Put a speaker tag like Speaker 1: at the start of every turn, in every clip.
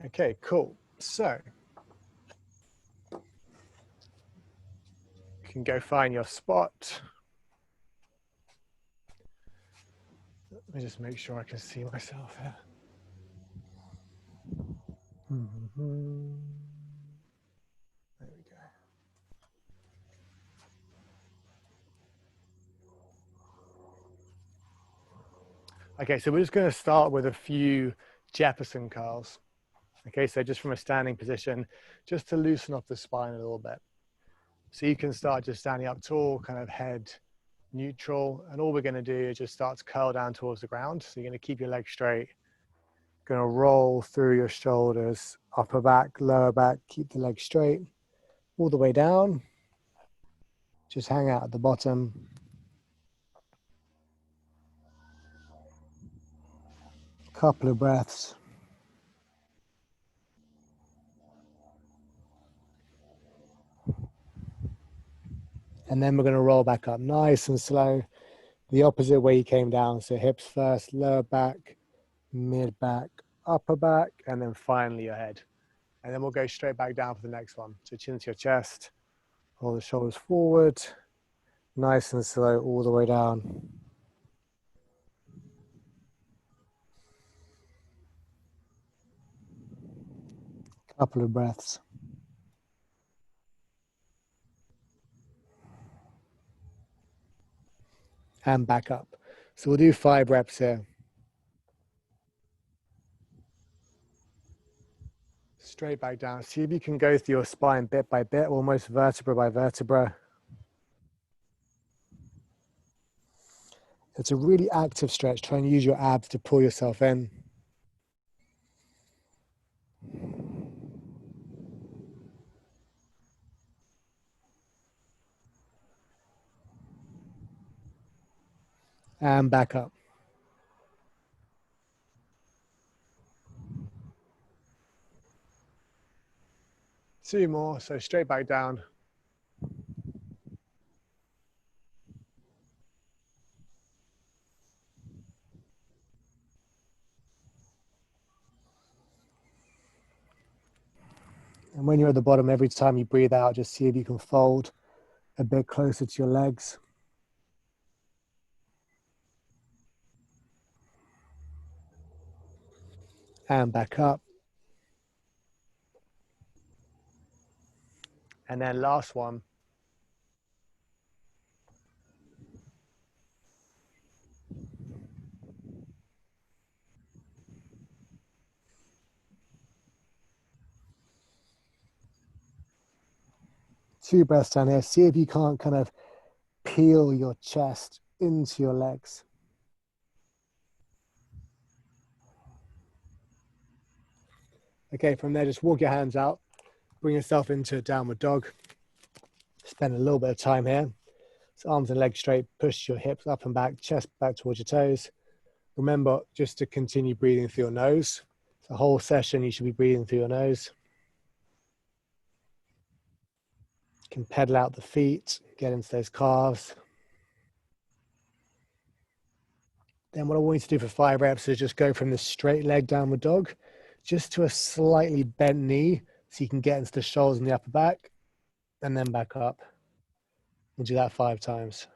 Speaker 1: Okay, cool. So you can go find your spot. Let me just make sure I can see myself here. There we go. Okay, so we're just going to start with a few Jefferson curls. Okay, so just from a standing position, just to loosen up the spine a little bit. So you can start just standing up tall, kind of head neutral, and all we're going to do is just start to curl down towards the ground. So you're going to keep your legs straight, going to roll through your shoulders, upper back, lower back, keep the legs straight, all the way down. Just hang out at the bottom. Couple of breaths. And then we're going to roll back up nice and slow, the opposite way you came down. So hips first, lower back, mid back, upper back, and then finally your head. And then we'll go straight back down for the next one. So chin to your chest, roll the shoulders forward, nice and slow all the way down. Couple of breaths. And back up. So we'll do 5 reps here. Straight back down. See if you can go through your spine bit by bit, almost vertebra by vertebra. It's a really active stretch. Try and use your abs to pull yourself in. And back up. Two more, so straight back down. And when you're at the bottom, every time you breathe out, just see if you can fold a bit closer to your legs. And back up. And then last one. Two breaths down here. See if you can't kind of peel your chest into your legs. Okay, from there, just walk your hands out. Bring yourself into a downward dog. Spend a little bit of time here. So arms and legs straight. Push your hips up and back, chest back towards your toes. Remember just to continue breathing through your nose. The whole session, you should be breathing through your nose. You can pedal out the feet, get into those calves. Then what I want you to do for 5 reps is just go from the straight leg downward dog just to a slightly bent knee so you can get into the shoulders and the upper back, and then back up. We'll do that 5 times.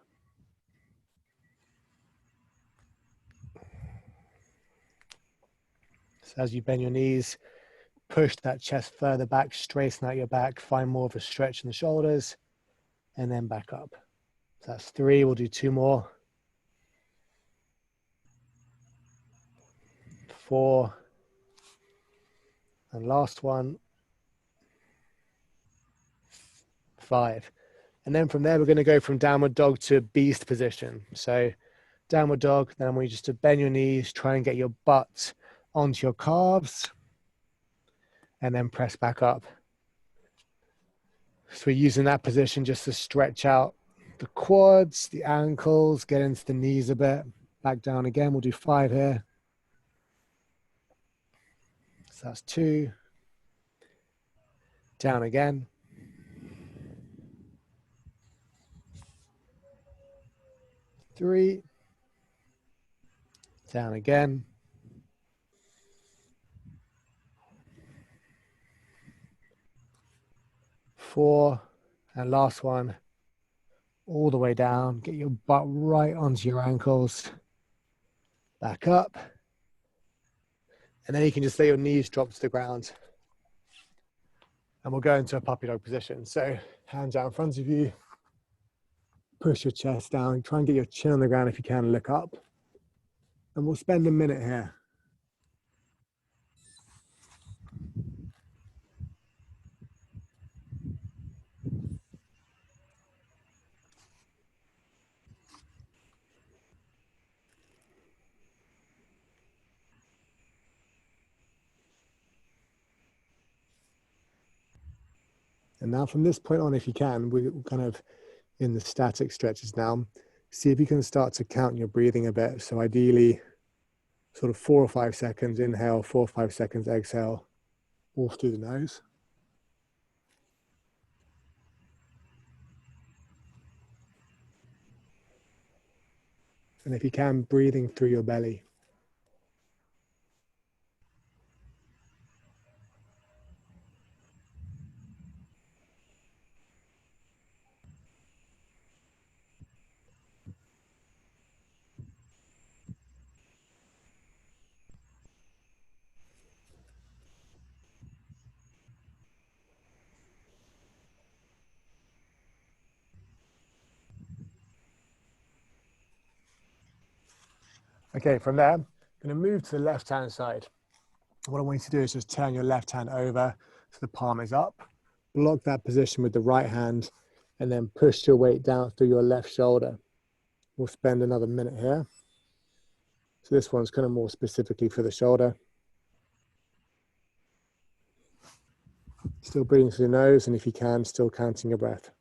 Speaker 1: So as you bend your knees, push that chest further back, straighten out your back, find more of a stretch in the shoulders, and then back up. So that's 3, we'll do 2 more. 4, and last one, 5. And then from there, we're going to go from downward dog to beast position. So downward dog, then I want you just to bend your knees, try and get your butt onto your calves, and then press back up. So we're using that position just to stretch out the quads, the ankles, get into the knees a bit. Back down again, we'll do 5 here. So that's 2. Down again. 3. Down again. 4, and last one, all the way down. Get your butt right onto your ankles, back up, and then you can just let your knees drop to the ground. And we'll go into a puppy dog position. So hands out in front of you, push your chest down, try and get your chin on the ground if you can, look up. And we'll spend a minute here. And now from this point on, if you can, we're kind of in the static stretches now. See if you can start to count your breathing a bit. So ideally, sort of 4 or 5 seconds inhale, 4 or 5 seconds exhale, all through the nose. And if you can, breathing through your belly. Okay, from there, I'm going to move to the left-hand side. What I want you to do is just turn your left hand over so the palm is up. Block that position with the right hand, and then push your weight down through your left shoulder. We'll spend another minute here. So this one's kind of more specifically for the shoulder. Still breathing through the nose, and if you can, still counting your breath.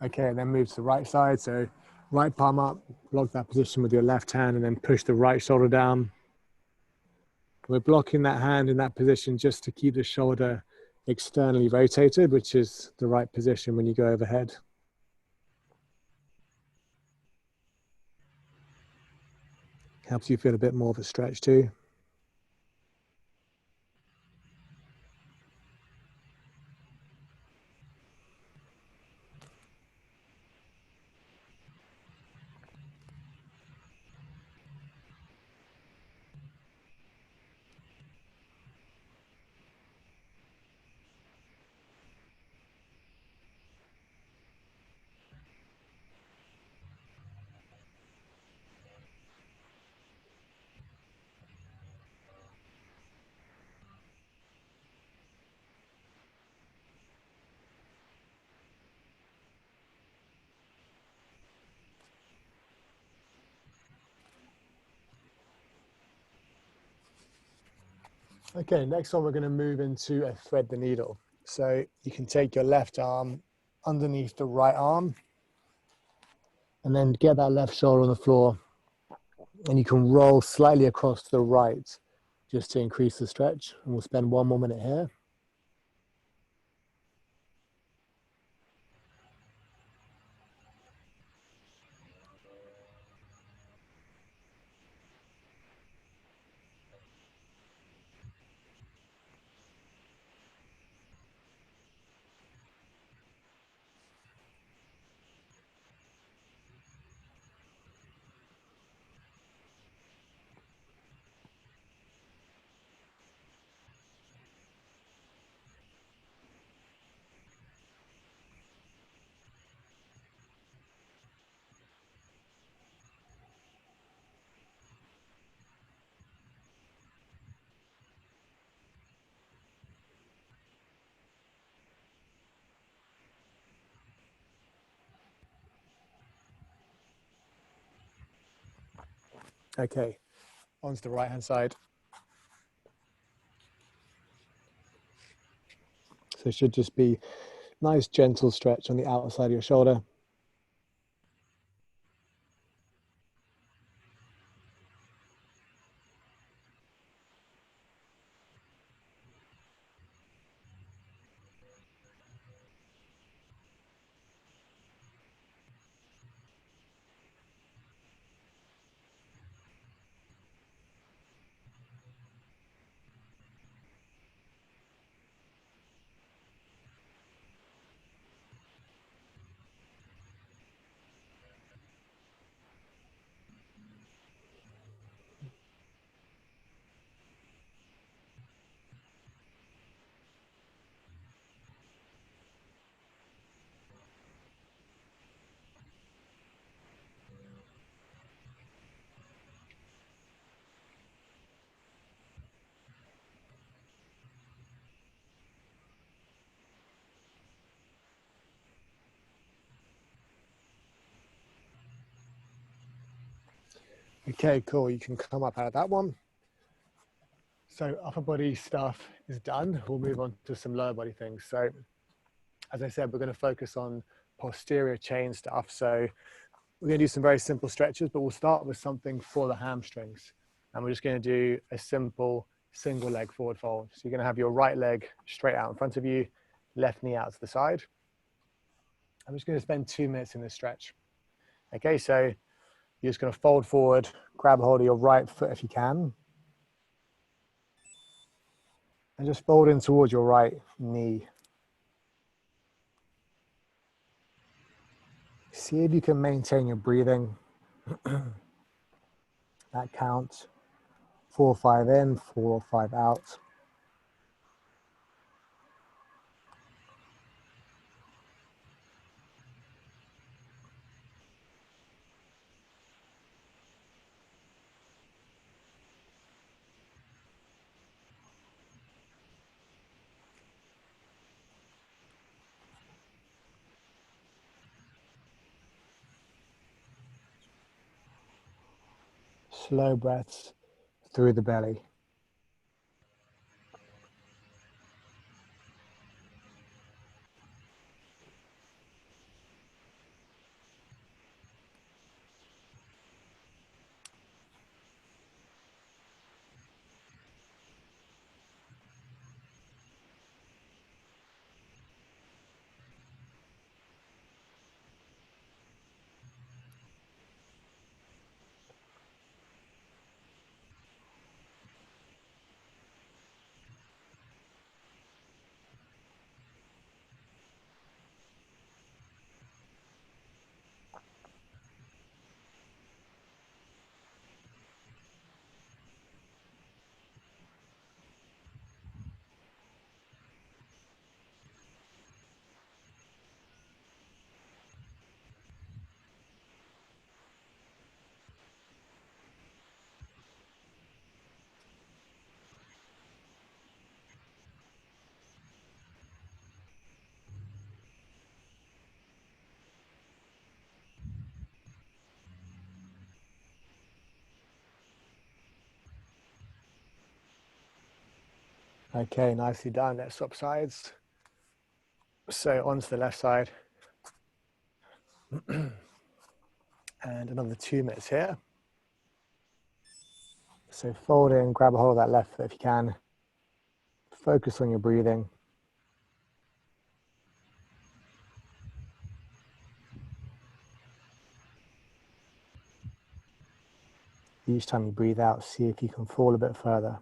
Speaker 1: Okay, and then move to the right side. So right palm up, block that position with your left hand, and then push the right shoulder down. We're blocking that hand in that position just to keep the shoulder externally rotated, which is the right position when you go overhead. Helps you feel a bit more of a stretch too. Okay, next one we're going to move into a thread the needle. So you can take your left arm underneath the right arm and then get that left shoulder on the floor, and you can roll slightly across to the right just to increase the stretch. And we'll spend 1 more minute here. Okay, onto the right hand side. So it should just be nice gentle stretch on the outside of your shoulder. Okay, cool. You can come up out of that one. So upper body stuff is done. We'll move on to some lower body things. So as I said, we're going to focus on posterior chain stuff. So we're going to do some very simple stretches, but we'll start with something for the hamstrings. And we're just going to do a simple single leg forward fold. So you're going to have your right leg straight out in front of you, left knee out to the side. I'm just going to spend 2 minutes in this stretch. Okay, so you're just going to fold forward, grab hold of your right foot if you can, and just fold in towards your right knee. See if you can maintain your breathing. That counts. 4 or 5 in, 4 or 5 out. Slow breaths through the belly. Okay, nicely done. Let's swap sides. So onto the left side. And another 2 minutes here. So fold in, grab a hold of that left foot if you can. Focus on your breathing. Each time you breathe out, see if you can fall a bit further.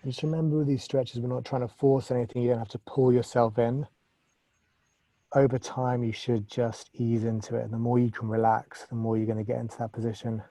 Speaker 1: And just remember with these stretches, we're not trying to force anything. You don't have to pull yourself in. Over time, you should just ease into it. And the more you can relax, the more you're going to get into that position.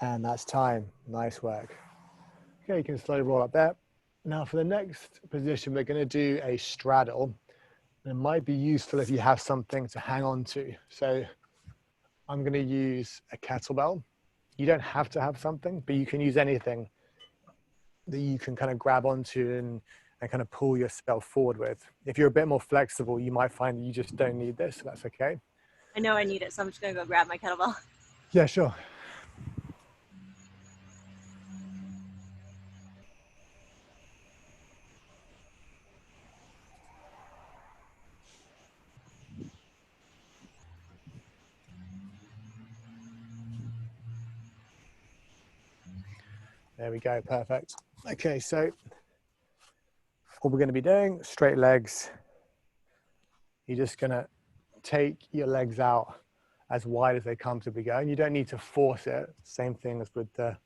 Speaker 1: And that's time. Nice work. Okay, you can slowly roll up there. Now for the next position, we're going to do a straddle. It might be useful if you have something to hang on to. So I'm going to use a kettlebell. You don't have to have something, but you can use anything that you can kind of grab onto and kind of pull yourself forward with. If you're a bit more flexible, you might find that you just don't need this, so that's okay.
Speaker 2: I know I need it, so I'm just gonna go grab my kettlebell.
Speaker 1: Yeah, sure. There we go, perfect. Okay, so what we're gonna be doing, straight legs. You're just gonna take your legs out as wide as they comfortably go. And you don't need to force it. Same thing as with the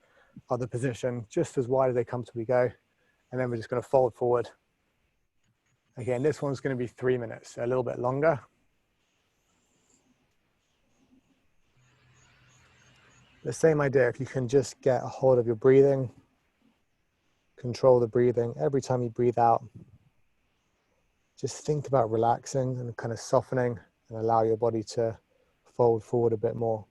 Speaker 1: other position, just as wide as they comfortably go. And then we're just gonna fold forward. Again, this one's gonna be 3 minutes, so a little bit longer. The same idea, if you can just get a hold of your breathing, control the breathing. Every time you breathe out, just think about relaxing and kind of softening and allow your body to fold forward a bit more.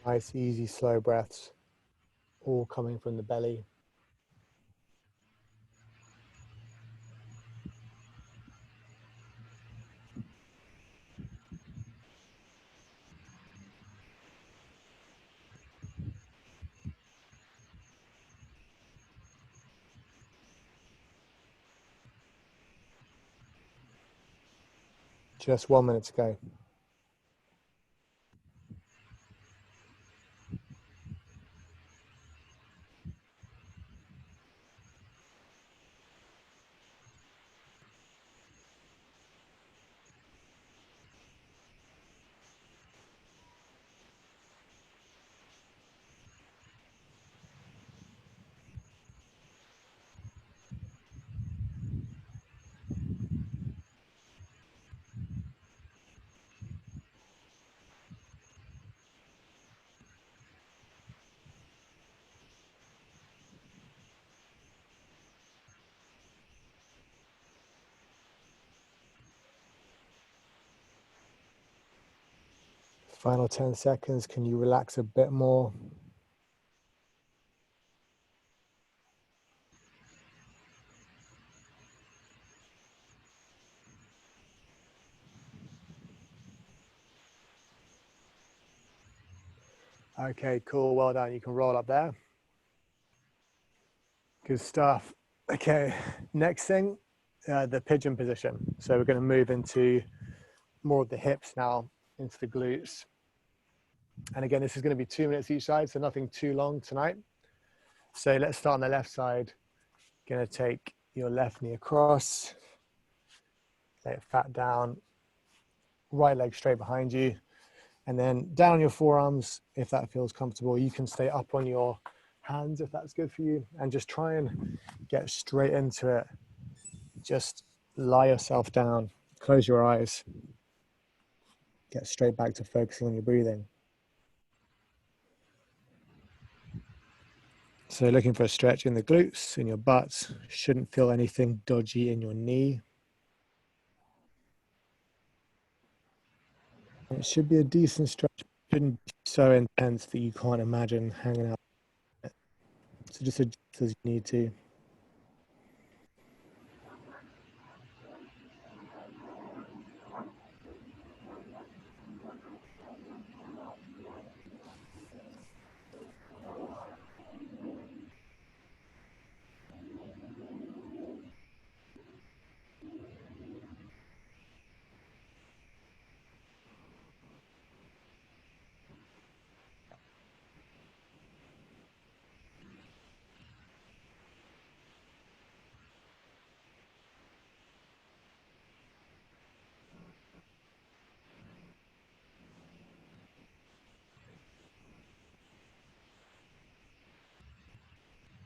Speaker 1: Nice, easy, slow breaths, all coming from the belly. Just 1 minute to go. Final 10 seconds, can you relax a bit more? Okay, cool, well done. You can roll up there. Good stuff. Okay, next thing, the pigeon position. So we're gonna move into more of the hips now, into the glutes. And again, this is gonna be 2 minutes each side, so nothing too long tonight. So let's start on the left side. Gonna take your left knee across, lay it flat down, right leg straight behind you, and then down your forearms, if that feels comfortable. You can stay up on your hands if that's good for you, and just try and get straight into it. Just lie yourself down, close your eyes, get straight back to focusing on your breathing. So looking for a stretch in the glutes, in your butt. Shouldn't feel anything dodgy in your knee. It should be a decent stretch. Shouldn't be so intense that you can't imagine hanging out. So just adjust as you need to.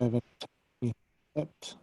Speaker 1: Over hips.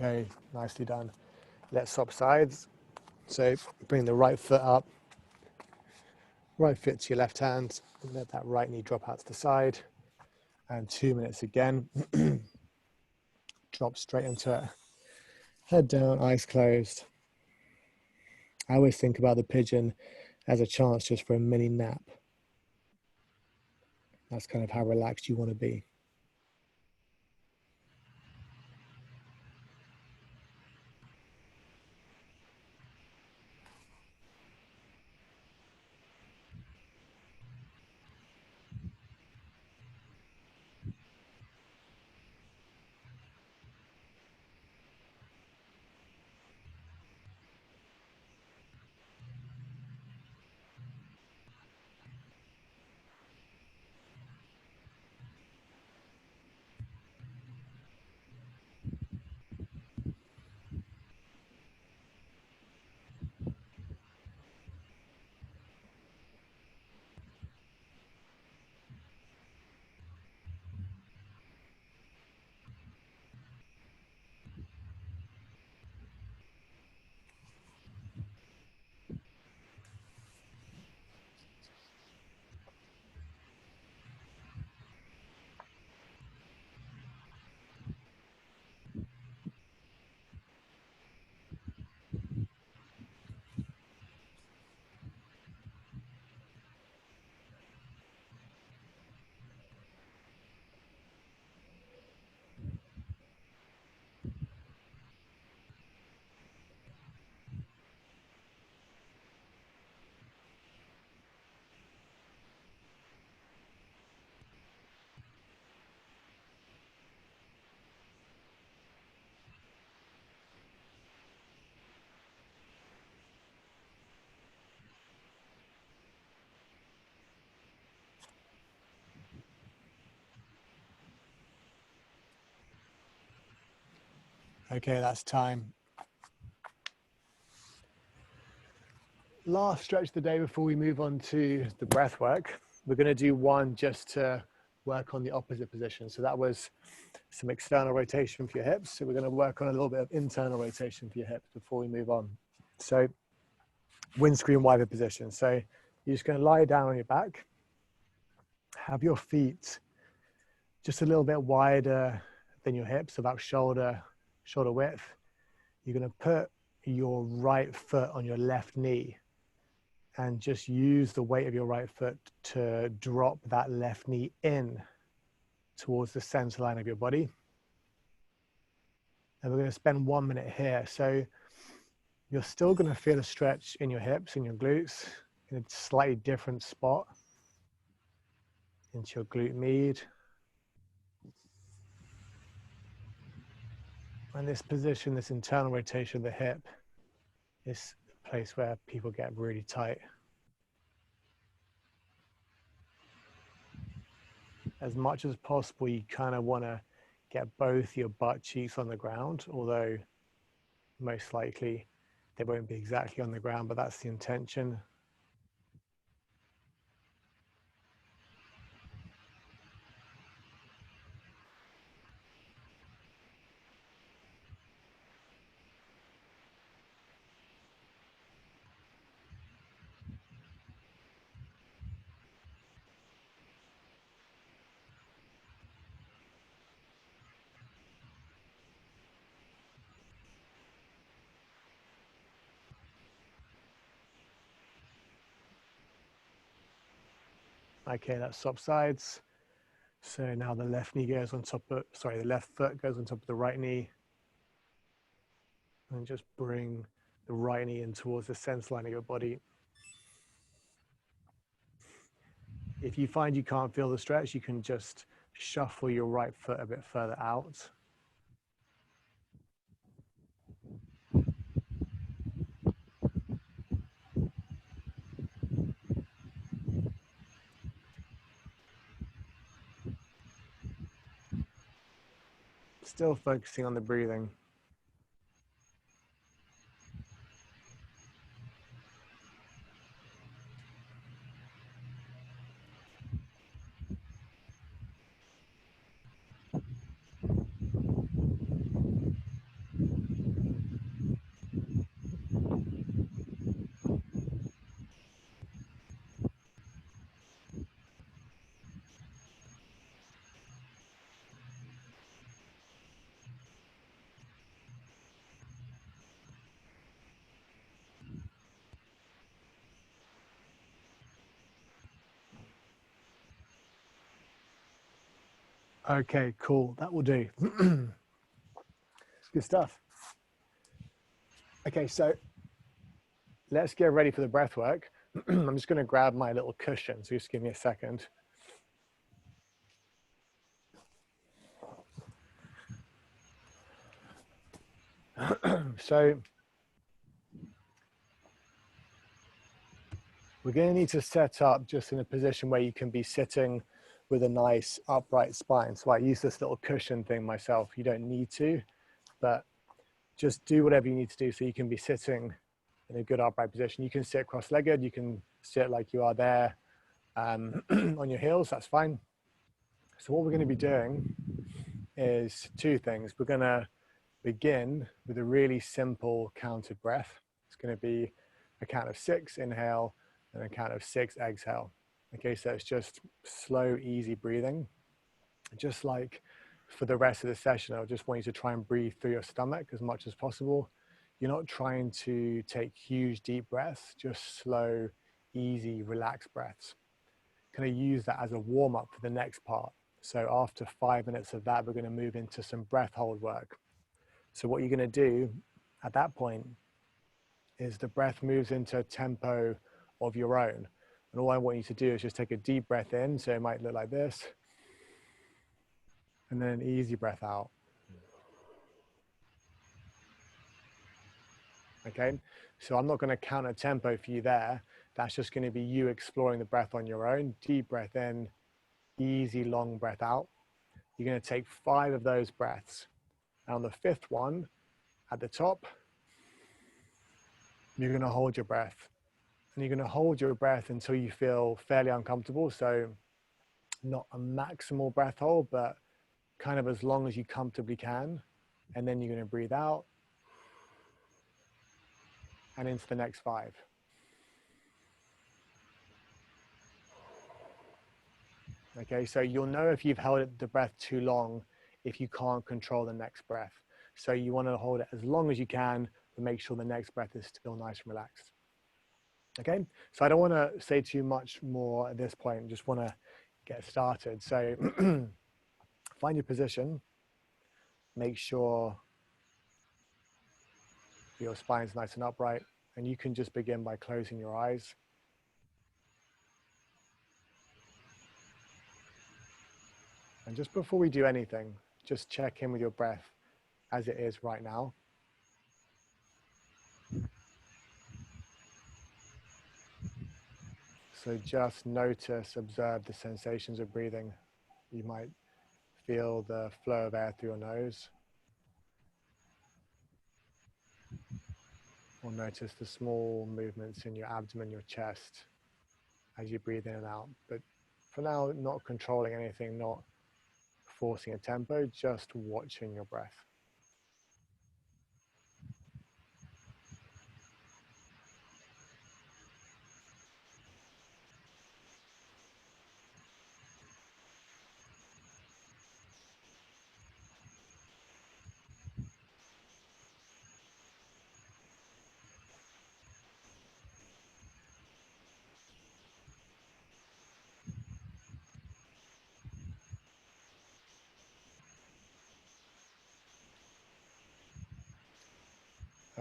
Speaker 1: Okay, nicely done. Let's swap sides. So bring the right foot up, right foot to your left hand, and let that right knee drop out to the side. And 2 minutes again. Drop straight into it. Head down, eyes closed. I always think about the pigeon as a chance just for a mini nap. That's kind of how relaxed you want to be. Okay, that's time. Last stretch of the day before we move on to the breath work. We're going to do one just to work on the opposite position. So that was some external rotation for your hips. So we're going to work on a little bit of internal rotation for your hips before we move on. So windscreen wiper position. So you're just going to lie down on your back, have your feet just a little bit wider than your hips, about shoulder width. You're going to put your right foot on your left knee and just use the weight of your right foot to drop that left knee in towards the center line of your body. And we're going to spend 1 minute here. So you're still going to feel a stretch in your hips and your glutes in a slightly different spot. into your glute med. And this position, this internal rotation of the hip, is a place where people get really tight. As much as possible, you kind of want to get both your butt cheeks on the ground, although most likely they won't be exactly on the ground, but that's the intention. Okay, that's swap sides. So now the left knee goes on top of, sorry, the left foot goes on top of the right knee. And just bring the right knee in towards the center line of your body. If you find you can't feel the stretch, you can just shuffle your right foot a bit further out. Still focusing on the breathing. Okay, cool. That will do. Good stuff. Okay, so let's get ready for the breath work. I'm just going to grab my little cushion, so just give me a second. So we're going to need to set up just in a position where you can be sitting with a nice upright spine. So I use this little cushion thing myself. You don't need to, but just do whatever you need to do so you can be sitting in a good upright position. You can sit cross-legged, you can sit like you are there on your heels, that's fine. So what we're going to be doing is two things. We're going to begin with a really simple counted breath. It's going to be a count of 6 inhale and a count of 6 exhale. Okay, so it's just slow, easy breathing. Just like for the rest of the session, I just want you to try and breathe through your stomach as much as possible. You're not trying to take huge, deep breaths, just slow, easy, relaxed breaths. Kind of use that as a warm-up for the next part. So after 5 minutes of that, we're going to move into some breath hold work. So what you're going to do at that point is the breath moves into a tempo of your own. And all I want you to do is just take a deep breath in. So it might look like this. And then an easy breath out. Okay, so I'm not going to count a tempo for you there. That's just going to be you exploring the breath on your own. Deep breath in, easy long breath out. You're going to take 5 of those breaths. And on the 5th one, at the top, you're going to hold your breath. And you're going to hold your breath until you feel fairly uncomfortable. So not a maximal breath hold, but kind of as long as you comfortably can. And then you're going to breathe out and into the next 5. Okay, so you'll know if you've held the breath too long if you can't control the next breath. So you want to hold it as long as you can, but make sure the next breath is still nice and relaxed. Okay, so I don't want to say too much more at this point, just want to get started. So find your position, make sure your spine's nice and upright, and you can just begin by closing your eyes. And just before we do anything, just check in with your breath as it is right now. So just notice, observe the sensations of breathing. You might feel the flow of air through your nose, or notice the small movements in your abdomen, your chest, as you breathe in and out. But for now, not controlling anything, not forcing a tempo, just watching your breath.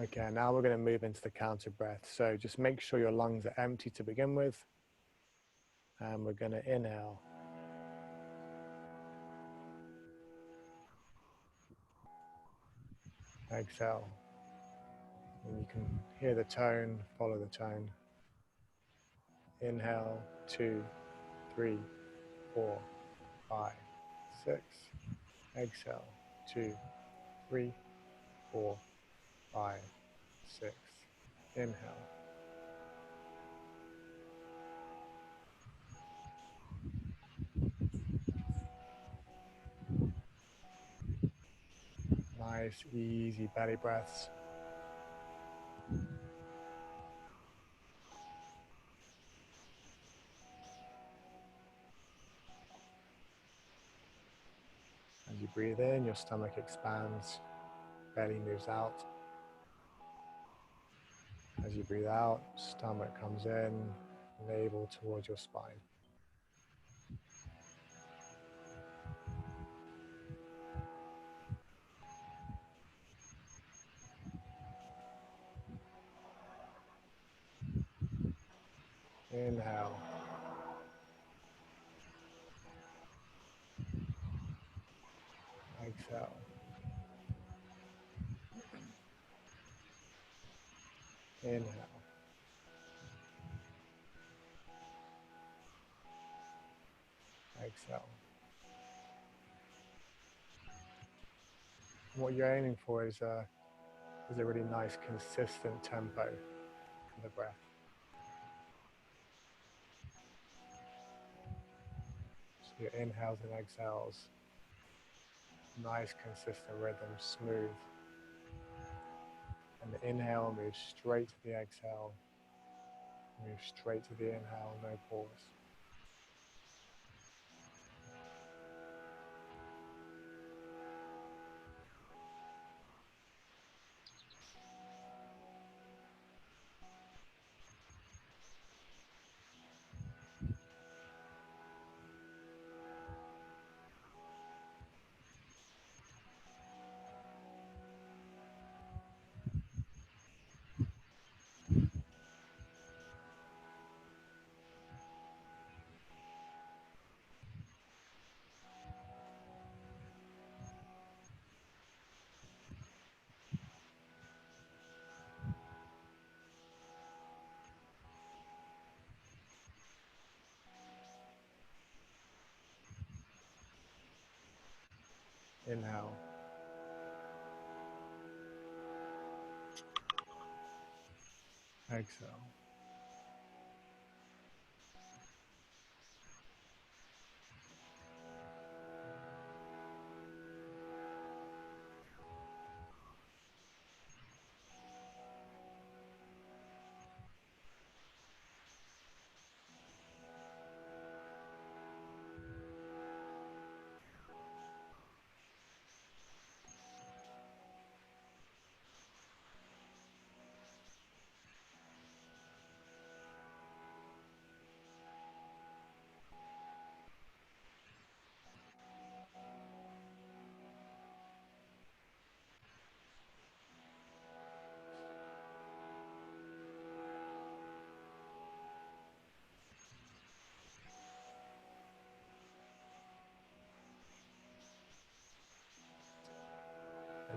Speaker 1: Okay, now we're going to move into the counter breath. So just make sure your lungs are empty to begin with. And we're going to inhale. Exhale. And you can hear the tone, follow the tone. Inhale, 2, 3, 4, 5, 6. Exhale, 2, 3, 4, 5, 6. Inhale. Nice, easy belly breaths. As you breathe in, your stomach expands, belly moves out. As you breathe out, stomach comes in, navel towards your spine. Inhale. Exhale. Inhale. Exhale. What you're aiming for is a really nice, consistent tempo for the breath. So your inhales and exhales, nice, consistent rhythm, smooth. And the inhale moves straight to the exhale, move straight to the inhale, no pause. Inhale. Exhale.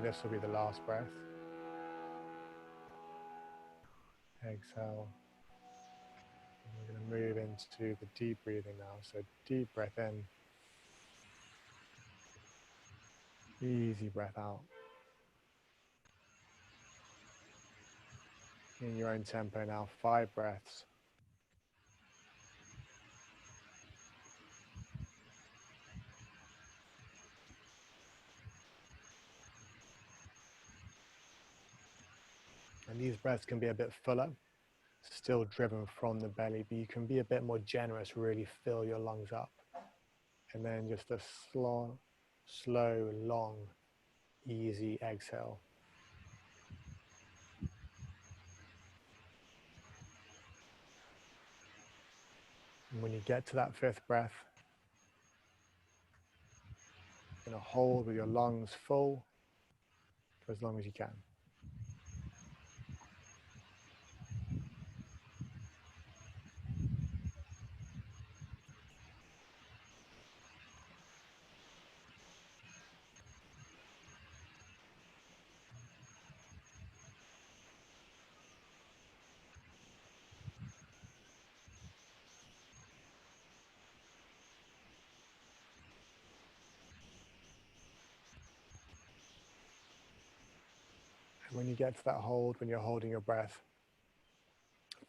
Speaker 1: And this will be the last breath. Exhale. And we're going to move into the deep breathing now. So deep breath in. Easy breath out. In your own tempo now, 5 breaths. And these breaths can be a bit fuller, still driven from the belly, but you can be a bit more generous, really fill your lungs up. And then just a slow, long, easy exhale. And when you get to that 5th breath, you're going to hold with your lungs full for as long as you can. And when you get to that hold, when you're holding your breath,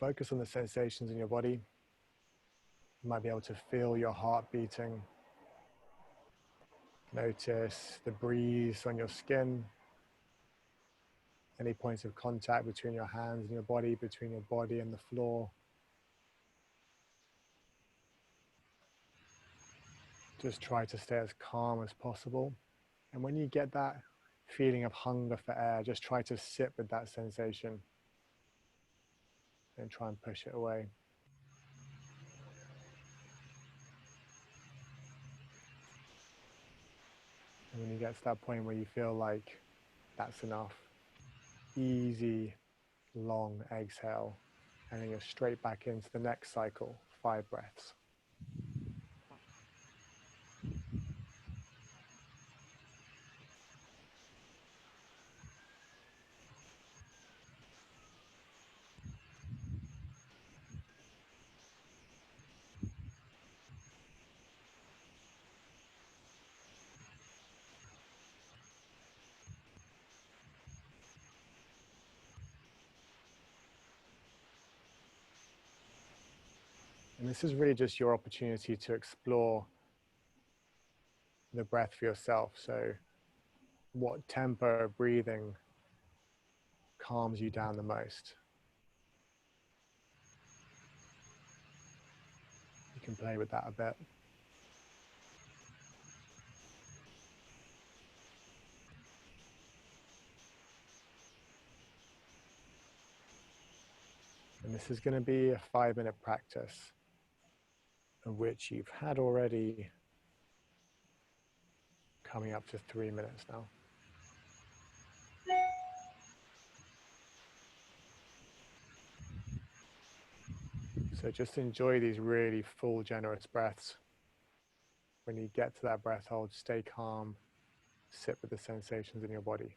Speaker 1: focus on the sensations in your body. You might be able to feel your heart beating. Notice the breeze on your skin, any points of contact between your hands and your body, between your body and the floor. Just try to stay as calm as possible. And when you get that feeling of hunger for air, just try to sit with that sensation and try and push it away. And when you get to that point where you feel like that's enough, easy, long exhale, and then you're straight back into the next cycle, 5 breaths. And this is really just your opportunity to explore the breath for yourself. So what tempo of breathing calms you down the most? You can play with that a bit. And this is going to be a 5-minute practice, of which you've had already coming up to 3 minutes now. So just enjoy these really full, generous breaths. When you get to that breath hold, stay calm, sit with the sensations in your body.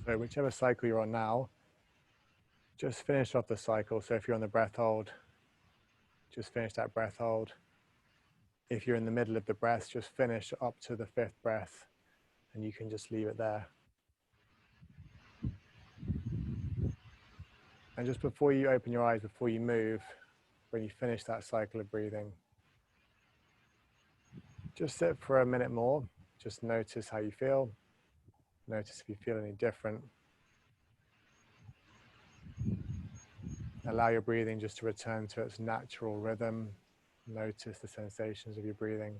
Speaker 1: So whichever cycle you're on now, just finish off the cycle. So if you're on the breath hold, just finish that breath hold. If you're in the middle of the breath, just finish up to the 5th breath, and you can just leave it there. And just before you open your eyes, before you move, when you finish that cycle of breathing, just sit for a minute more. Just notice how you feel. Notice if you feel any different. Allow your breathing just to return to its natural rhythm. Notice the sensations of your breathing.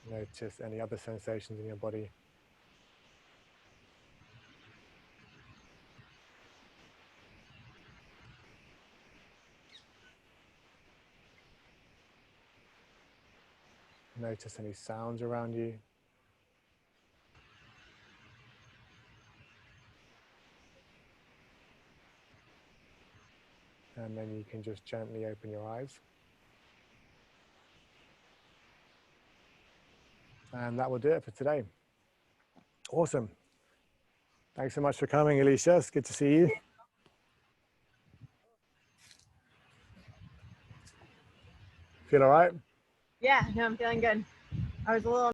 Speaker 1: Notice any other sensations in your body. Notice any sounds around you. And then you can just gently open your eyes. And that will do it for today. Awesome. Thanks so much for coming, Alicia. It's good to see you. Feel all right?
Speaker 2: Yeah, no, I'm feeling good. I was a little